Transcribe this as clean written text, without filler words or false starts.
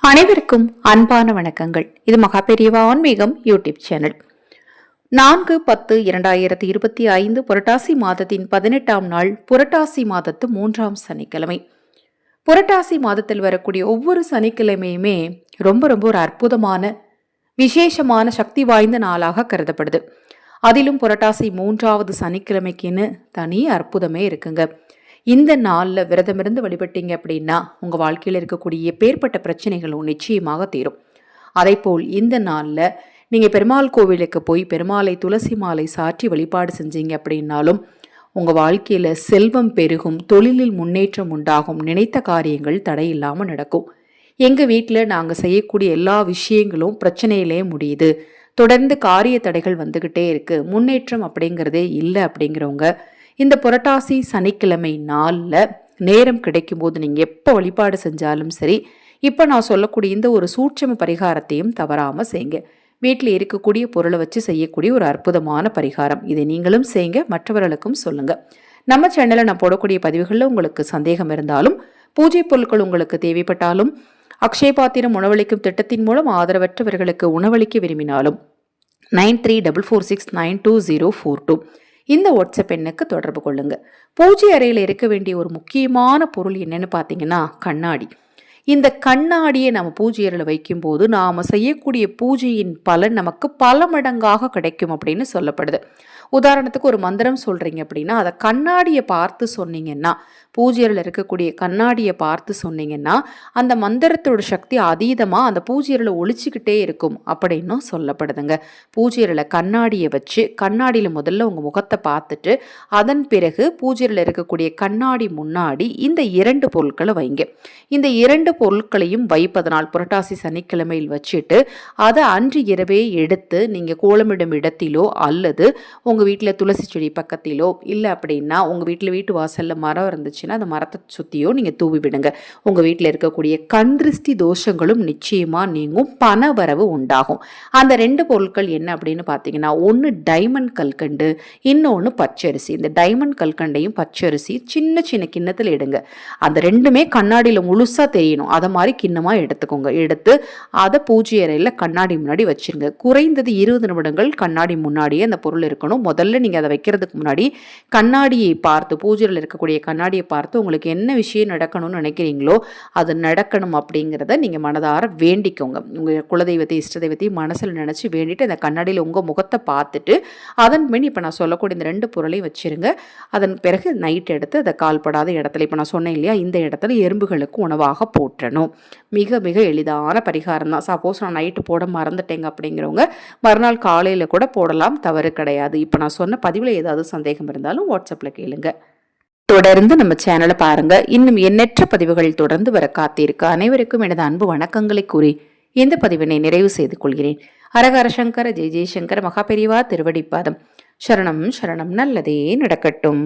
அனைவருக்கும் அன்பான வணக்கங்கள். இது மகாபெரியவா ஆன்மீகம் யூடியூப் சேனல். 4/10/2025 புரட்டாசி மாதத்தின் 18ஆம் நாள், புரட்டாசி மாதத்து 3ஆம் சனிக்கிழமை. புரட்டாசி மாதத்தில் வரக்கூடிய ஒவ்வொரு சனிக்கிழமையுமே ரொம்ப ரொம்ப ஒரு அற்புதமான விசேஷமான சக்தி வாய்ந்த நாளாக கருதப்படுது. அதிலும் புரட்டாசி 3வது சனிக்கிழமைக்குன்னு தனி அற்புதமே இருக்குங்க. இந்த நாளில் விரதமிருந்து வழிபட்டீங்க அப்படின்னா உங்கள் வாழ்க்கையில் இருக்கக்கூடிய எப்பேற்பட்ட பிரச்சனைகளும் நிச்சயமாக தீரும். அதே போல் இந்த நாளில் நீங்கள் பெருமாள் கோவிலுக்கு போய் பெருமாளை துளசி மாலை சாற்றி வழிபாடு செஞ்சீங்க அப்படின்னாலும் உங்கள் வாழ்க்கையில் செல்வம் பெருகும், தொழிலில் முன்னேற்றம் உண்டாகும், நினைத்த காரியங்கள் தடையில்லாமல் நடக்கும். எங்கள் வீட்டில் நாங்கள் செய்யக்கூடிய எல்லா விஷயங்களும் பிரச்சனையிலே முடியுது, தொடர்ந்து காரிய தடைகள் வந்துக்கிட்டே இருக்குது, முன்னேற்றம் அப்படிங்கிறதே இல்லை அப்படிங்கிறவங்க இந்த புரட்டாசி சனிக்கிழமை நாளில் நேரம் கிடைக்கும் போது நீங்கள் எப்போ வழிபாடு செஞ்சாலும் சரி, இப்போ நான் சொல்லக்கூடிய இந்த ஒரு சூட்சம பரிகாரத்தையும் தவறாமல் செய்யுங்க. வீட்டில் இருக்கக்கூடிய பொருளை வச்சு செய்யக்கூடிய ஒரு அற்புதமான பரிகாரம். இதை நீங்களும் செய்யுங்க, மற்றவர்களுக்கும் சொல்லுங்கள். நம்ம சேனலில் நான் போடக்கூடிய பதிவுகளில் உங்களுக்கு சந்தேகம் இருந்தாலும், பூஜை பொருட்கள் உங்களுக்கு தேவைப்பட்டாலும், அக்ஷய பாத்திரம் உணவளிக்கும் திட்டத்தின் மூலம் ஆதரவற்றவர்களுக்கு உணவளிக்க விரும்பினாலும் 9344692042 இந்த வாட்ஸ்அப் எண்ணுக்கு தொடர்பு கொள்ளுங்க. பூஜை அறையில் இருக்க வேண்டிய ஒரு முக்கியமான பொருள் என்னன்னு பார்த்தீங்கன்னா கண்ணாடி. இந்த கண்ணாடியை நம்ம பூஜை அறையில் வைக்கும்போது நாம் செய்யக்கூடிய பூஜையின் பலன் நமக்கு பல மடங்காக கிடைக்கும் அப்படின்னு சொல்லப்படுது. உதாரணத்துக்கு ஒரு மந்திரம் சொல்றீங்க அப்படின்னா அதை கண்ணாடியை பார்த்து சொன்னீங்கன்னா, பூஜையில் இருக்கக்கூடிய கண்ணாடியை பார்த்து சொன்னீங்கன்னா அந்த மந்திரத்தோட சக்தி அதீதமாக அந்த பூஜையில் ஒழிச்சுக்கிட்டே இருக்கும் அப்படின்னும் சொல்லப்படுதுங்க. பூஜையில் கண்ணாடியை வச்சு கண்ணாடியில் முதல்ல உங்கள் முகத்தை பார்த்துட்டு அதன் பிறகு பூஜையில் இருக்கக்கூடிய கண்ணாடி முன்னாடி இந்த 2 பொருட்களை வைங்க. இந்த 2 பொருட்களையும் வைப்பதனால் புரட்டாசி சனிக்கிழமையில் வச்சுட்டு அதை அன்று இரவே எடுத்து நீங்கள் கோலமிடும் இடத்திலோ அல்லது உங்கள் வீட்டில் துளசி செடி பக்கத்திலோ இல்லை அப்படின்னா உங்கள் வீட்டில் வீட்டு வாசலில் மரம் இருந்துச்சுன்னா அந்த மரத்தை சுற்றியோ நீங்கள் தூவி விடுங்க. உங்கள் வீட்டில் இருக்கக்கூடிய கண் திருஷ்டி தோஷங்களும் நிச்சயமாக நீங்கும், பண வரவு உண்டாகும். அந்த 2 பொருட்கள் என்ன அப்படின்னு பார்த்தீங்கன்னா, ஒன்று டைமண்ட் கல்கண்டு, இன்னொன்று பச்சரிசி. இந்த டைமண்ட் கல்கண்டையும் பச்சரிசி சின்ன சின்ன கிண்ணத்தில் எடுங்க. அந்த 2மே கண்ணாடியில் முழுசாக தெரியணும். அதை மாதிரி கிண்ணமாக எடுத்துக்கோங்க. எடுத்து அதை பூஜை அறையில் கண்ணாடி முன்னாடி வச்சிருங்க. குறைந்தது 20 நிமிடங்கள் கண்ணாடி முன்னாடியே அந்த பொருள் இருக்கணும். முதல்ல நீங்கள் அதை வைக்கிறதுக்கு முன்னாடி கண்ணாடியை பார்த்து, பூஜையில் இருக்கக்கூடிய கண்ணாடியை பார்த்து உங்களுக்கு என்ன விஷயம் நடக்கணும்னு நினைக்கிறீங்களோ அது நடக்கணும் அப்படிங்கிறத நீங்கள் மனதார வேண்டிக்கோங்க. உங்கள் குலதெய்வத்தை இஷ்ட தெய்வத்தையும் மனசில் நினச்சி வேண்டிட்டு அந்த கண்ணாடியில் உங்கள் முகத்தை பார்த்துட்டு அதன் பின் இப்போ நான் சொல்லக்கூடிய இந்த 2 பொருளையும் வச்சுருங்க. அதன் பிறகு நைட் எடுத்து அதை கால்படாத இடத்துல, இப்போ நான் சொன்னேன் இல்லையா, இந்த இடத்துல எறும்புகளுக்கு உணவாக போற்றணும். மிக மிக எளிதான பரிகாரம் தான். சப்போஸ் நான் நைட்டு போட மறந்துட்டேங்க அப்படிங்கிறவங்க மறுநாள் காலையில் கூட போடலாம், தவறு கிடையாது. இப்போ நான் சொன்ன பதிவில் ஏதாவது சந்தேகம் இருந்தாலும் வாட்ஸ்அப்பில் கேளுங்க. தொடர்ந்து நம்ம சேனலை பாருங்க. இன்னும் எண்ணற்ற பதிவுகள் தொடர்ந்து வர காத்திருக்கு. அனைவருக்கும் எனது அன்பு வணக்கங்களை கூறி இந்த பதிவினை நிறைவு செய்து கொள்கிறேன். ஹரஹர சங்கர, ஜெய ஜெயசங்கர, மகாபெரிவா திருவடிப்பாதம். சரணம் சரணம். நல்லதே நடக்கட்டும்.